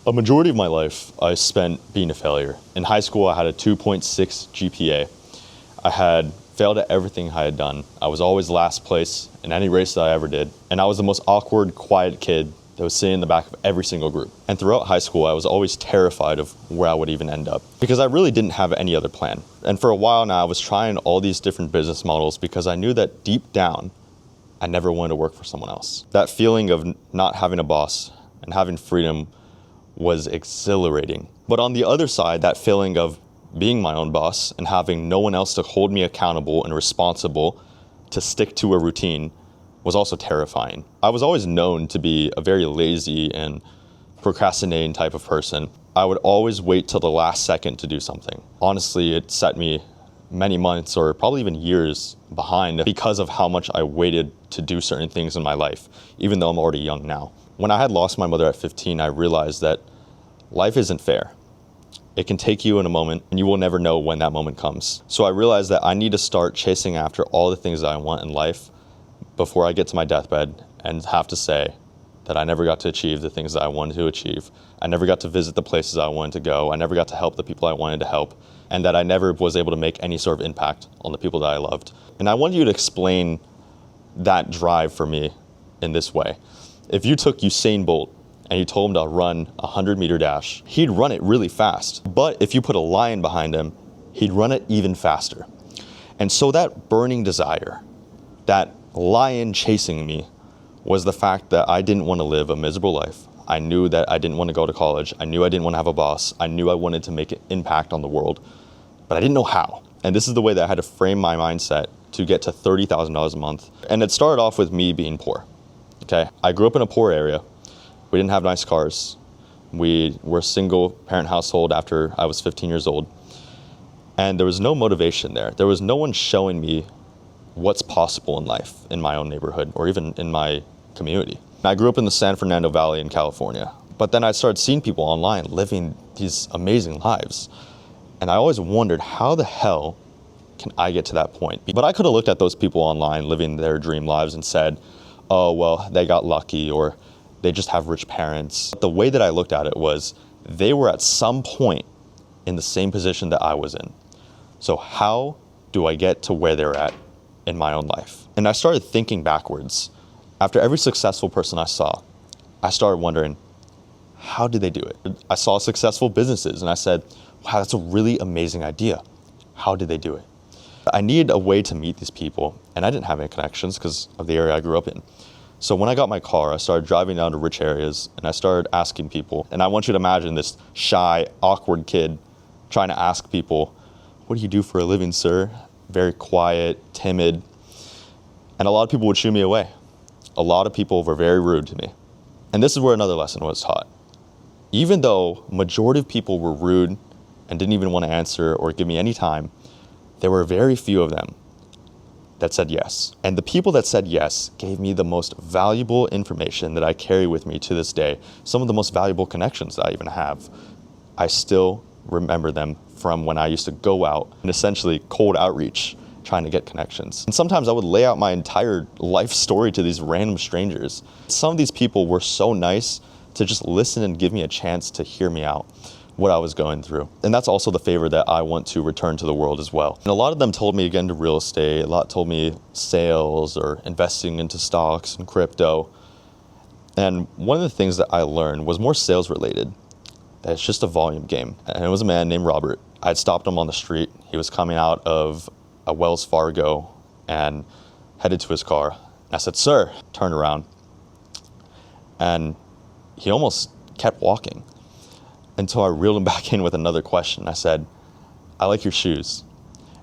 A majority of my life I spent being a failure. In high school, I had a 2.6 GPA. I had failed at everything I had done. I was always last place in any race that I ever did. And I was the most awkward, quiet kid that was sitting in the back of every single group. And throughout high school, I was always terrified of where I would even end up because I really didn't have any other plan. And for a while now, I was trying all these different business models because I knew that deep down, I never wanted to work for someone else. That feeling of not having a boss and having freedom was exhilarating. But on the other side, that feeling of being my own boss and having no one else to hold me accountable and responsible to stick to a routine was also terrifying. I was always known to be a very lazy and procrastinating type of person. I would always wait till the last second to do something. Honestly, it set me many months or probably even years behind because of how much I waited to do certain things in my life, even though I'm already young now. When I had lost my mother at 15, I realized that life isn't fair. It can take you in a moment and you will never know when that moment comes. So I realized that I need to start chasing after all the things that I want in life before I get to my deathbed and have to say that I never got to achieve the things that I wanted to achieve. I never got to visit the places I wanted to go. I never got to help the people I wanted to help, and that I never was able to make any sort of impact on the people that I loved. And I want you to explain that drive for me in this way. If you took Usain Bolt and you told him to run a 100-meter dash, he'd run it really fast. But if you put a lion behind him, he'd run it even faster. And so that burning desire, that lion chasing me, was the fact that I didn't want to live a miserable life. I knew that I didn't want to go to college. I knew I didn't want to have a boss. I knew I wanted to make an impact on the world, but I didn't know how. And this is the way that I had to frame my mindset to get to $30,000 a month. And it started off with me being poor. Okay, I grew up in a poor area. We didn't have nice cars. We were a single parent household after I was 15 years old. And there was no motivation there. There was no one showing me what's possible in life in my own neighborhood or even in my community. I grew up in the San Fernando Valley in California, but then I started seeing people online living these amazing lives. And I always wondered, how the hell can I get to that point? But I could have looked at those people online living their dream lives and said, oh, well, they got lucky or they just have rich parents. The way that I looked at it was they were at some point in the same position that I was in. So how do I get to where they're at in my own life? And I started thinking backwards. After every successful person I saw, I started wondering, how did they do it? I saw successful businesses and I said, wow, that's a really amazing idea. How did they do it? I needed a way to meet these people, and I didn't have any connections because of the area I grew up in. So when I got my car, I started driving down to rich areas and I started asking people. And I want you to imagine this shy, awkward kid trying to ask people, what do you do for a living, sir? Very quiet, timid. And a lot of people would shoo me away. A lot of people were very rude to me. And this is where another lesson was taught. Even though majority of people were rude and didn't even want to answer or give me any time, there were very few of them that said yes. And the people that said yes gave me the most valuable information that I carry with me to this day. Some of the most valuable connections that I even have. I still remember them from when I used to go out and essentially cold outreach trying to get connections. And sometimes I would lay out my entire life story to these random strangers. Some of these people were so nice to just listen and give me a chance to hear me out, what I was going through. And that's also the favor that I want to return to the world as well. And a lot of them told me to get into real estate, a lot told me sales or investing into stocks and crypto. And one of the things that I learned was more sales related, that it's just a volume game. And it was a man named Robert. I had stopped him on the street. He was coming out of a Wells Fargo and headed to his car. I said, sir, turned around. And he almost kept walking until I reeled him back in with another question. I said, I like your shoes.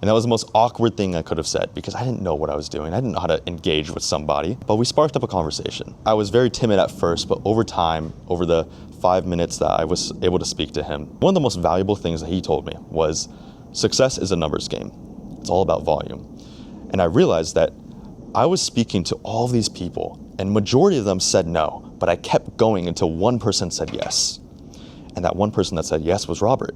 And that was the most awkward thing I could have said because I didn't know what I was doing. I didn't know how to engage with somebody, but we sparked up a conversation. I was very timid at first, but over time, over the 5 minutes that I was able to speak to him, one of the most valuable things that he told me was success is a numbers game. It's all about volume. And I realized that I was speaking to all these people and majority of them said no, but I kept going until one person said yes. And that one person that said yes was Robert.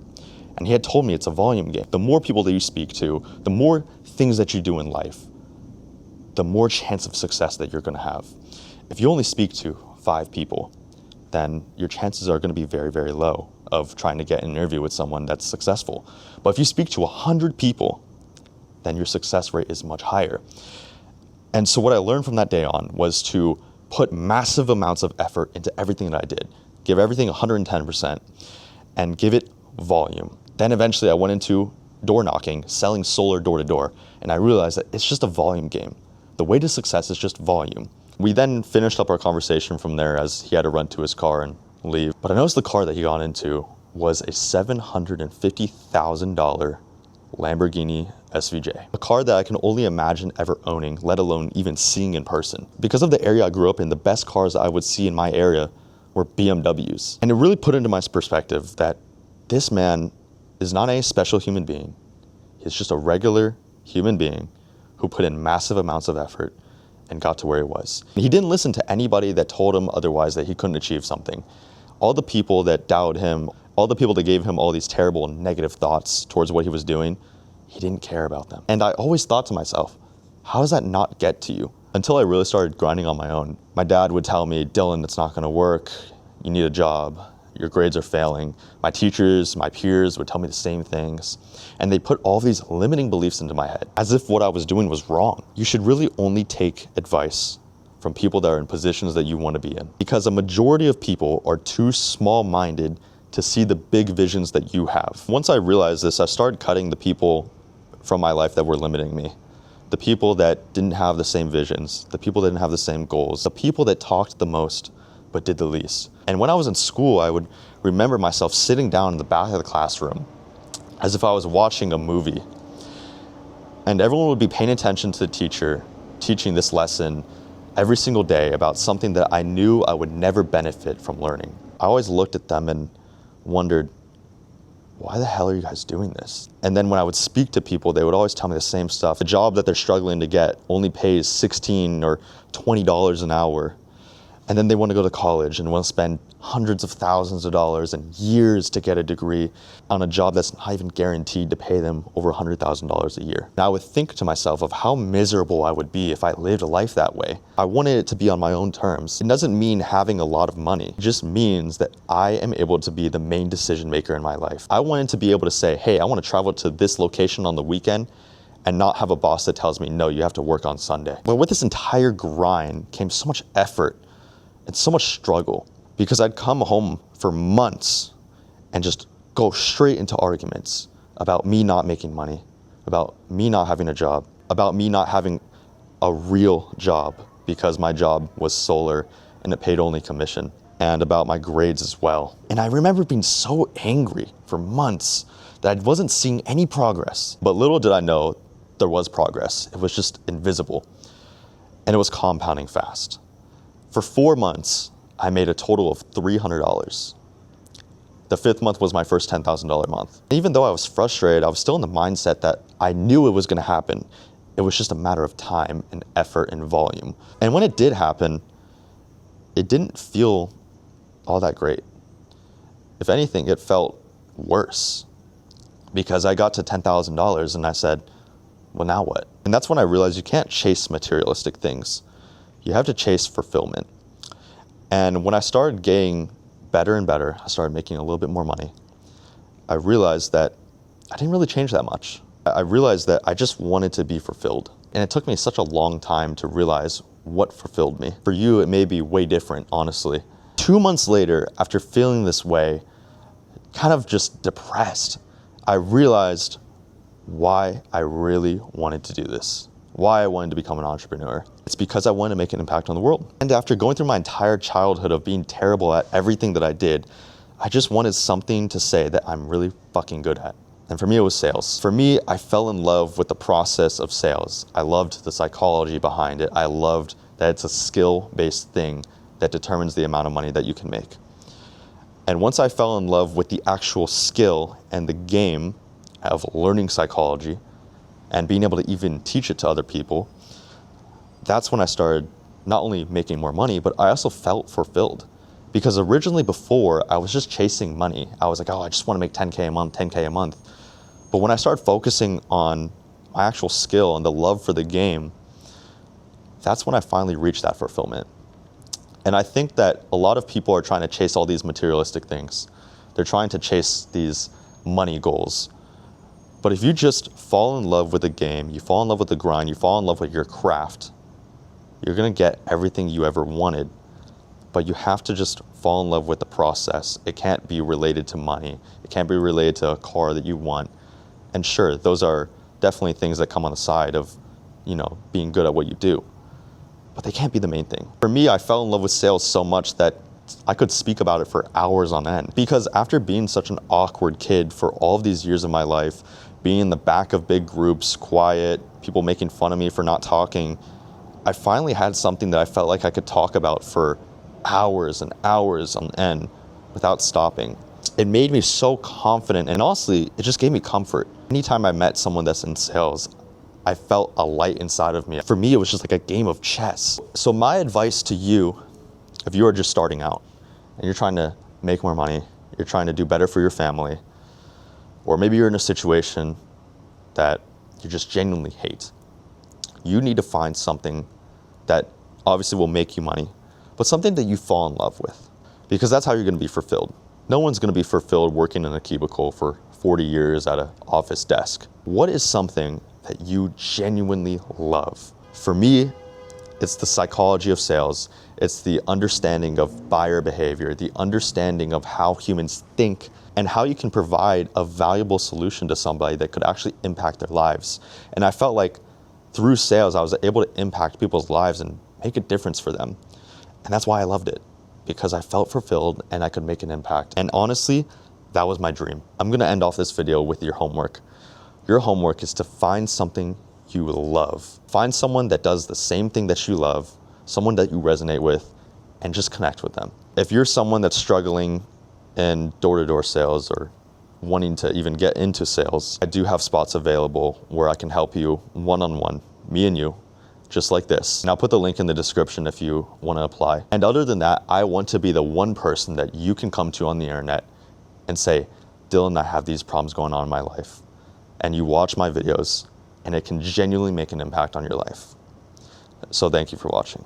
And he had told me it's a volume game. The more people that you speak to, the more things that you do in life, the more chance of success that you're gonna have. If you only speak to 5 people, then your chances are going to be very, very low of trying to get an interview with someone that's successful. But if you speak to 100 people, then your success rate is much higher. And so what I learned from that day on was to put massive amounts of effort into everything that I did, give everything 110%, and give it volume. Then eventually I went into door knocking, selling solar door to door, and I realized that it's just a volume game. The way to success is just volume. We then finished up our conversation from there as he had to run to his car and leave. But I noticed the car that he got into was a $750,000 Lamborghini SVJ. A car that I can only imagine ever owning, let alone even seeing in person. Because of the area I grew up in, the best cars that I would see in my area were BMWs. And it really put into my perspective that this man is not a special human being. He's just a regular human being who put in massive amounts of effort and got to where he was. He didn't listen to anybody that told him otherwise, that he couldn't achieve something. All the people that doubted him, all the people that gave him all these terrible negative thoughts towards what he was doing, he didn't care about them. And I always thought to myself, how does that not get to you? Until I really started grinding on my own. My dad would tell me, Dylan, it's not gonna work. You need a job. Your grades are failing. My teachers, my peers would tell me the same things. And they put all these limiting beliefs into my head, as if what I was doing was wrong. You should really only take advice from people that are in positions that you want to be in. Because a majority of people are too small-minded to see the big visions that you have. Once I realized this, I started cutting the people from my life that were limiting me. The people that didn't have the same visions, the people that didn't have the same goals, the people that talked the most but did the least. And when I was in school, I would remember myself sitting down in the back of the classroom as if I was watching a movie. And everyone would be paying attention to the teacher teaching this lesson every single day about something that I knew I would never benefit from learning. I always looked at them and wondered, why the hell are you guys doing this? And then when I would speak to people, they would always tell me the same stuff. The job that they're struggling to get only pays $16 or $20 an hour. And then they want to go to college and want to spend hundreds of thousands of dollars and years to get a degree on a job that's not even guaranteed to pay them over $100,000 a year. And I would think to myself of how miserable I would be if I lived a life that way. I wanted it to be on my own terms. It doesn't mean having a lot of money. It just means that I am able to be the main decision maker in my life. I wanted to be able to say, hey, I want to travel to this location on the weekend and not have a boss that tells me, no, you have to work on Sunday. But with this entire grind came so much effort and so much struggle, because I'd come home for months and just go straight into arguments about me not making money, about me not having a job, about me not having a real job because my job was solar and it paid only commission, and about my grades as well. And I remember being so angry for months that I wasn't seeing any progress. But little did I know there was progress. It was just invisible, and it was compounding fast. For 4 months, I made a total of $300. The 5th month was my first $10,000 month. Even though I was frustrated, I was still in the mindset that I knew it was going to happen. It was just a matter of time and effort and volume. And when it did happen, it didn't feel all that great. If anything, it felt worse, because I got to $10,000 and I said, well, now what? And that's when I realized you can't chase materialistic things. You have to chase fulfillment. And when I started getting better and better, I started making a little bit more money. I realized that I didn't really change that much. I realized that I just wanted to be fulfilled. And it took me such a long time to realize what fulfilled me. For you, it may be way different, honestly. 2 months later, after feeling this way, kind of just depressed, I realized why I really wanted to do this. Why I wanted to become an entrepreneur. It's because I wanted to make an impact on the world. And after going through my entire childhood of being terrible at everything that I did, I just wanted something to say that I'm really fucking good at. And for me, it was sales. For me, I fell in love with the process of sales. I loved the psychology behind it. I loved that it's a skill-based thing that determines the amount of money that you can make. And once I fell in love with the actual skill and the game of learning psychology, and being able to even teach it to other people, that's when I started not only making more money, but I also felt fulfilled. Because originally before, I was just chasing money. I was like, oh, I just want to make 10K a month, 10K a month. But when I started focusing on my actual skill and the love for the game, that's when I finally reached that fulfillment. And I think that a lot of people are trying to chase all these materialistic things. They're trying to chase these money goals. But if you just fall in love with the game, you fall in love with the grind, you fall in love with your craft, you're gonna get everything you ever wanted. But you have to just fall in love with the process. It can't be related to money. It can't be related to a car that you want. And sure, those are definitely things that come on the side of, being good at what you do. But they can't be the main thing. For me, I fell in love with sales so much that I could speak about it for hours on end. Because after being such an awkward kid for all of these years of my life, being in the back of big groups, quiet, people making fun of me for not talking, I finally had something that I felt like I could talk about for hours and hours on end without stopping. It made me so confident, and honestly, it just gave me comfort. Anytime I met someone that's in sales, I felt a light inside of me. For me, it was just like a game of chess. So my advice to you, if you are just starting out and you're trying to make more money, you're trying to do better for your family, or maybe you're in a situation that you just genuinely hate, you need to find something that obviously will make you money, but something that you fall in love with, because that's how you're gonna be fulfilled. No one's gonna be fulfilled working in a cubicle for 40 years at an office desk. What is something that you genuinely love? For me, it's the psychology of sales. It's the understanding of buyer behavior, the understanding of how humans think, and how you can provide a valuable solution to somebody that could actually impact their lives. And I felt like through sales, I was able to impact people's lives and make a difference for them. And that's why I loved it, because I felt fulfilled and I could make an impact. And honestly, that was my dream. I'm gonna end off this video with your homework. Your homework is to find something you love. Find someone that does the same thing that you love, someone that you resonate with, and just connect with them. If you're someone that's struggling in door-to-door sales or wanting to even get into sales, I do have spots available where I can help you one-on-one, me and you, just like this. And I'll put the link in the description if you want to apply. And other than that, I want to be the one person that you can come to on the internet and say, Dylan, I have these problems going on in my life. And you watch my videos and it can genuinely make an impact on your life. So thank you for watching.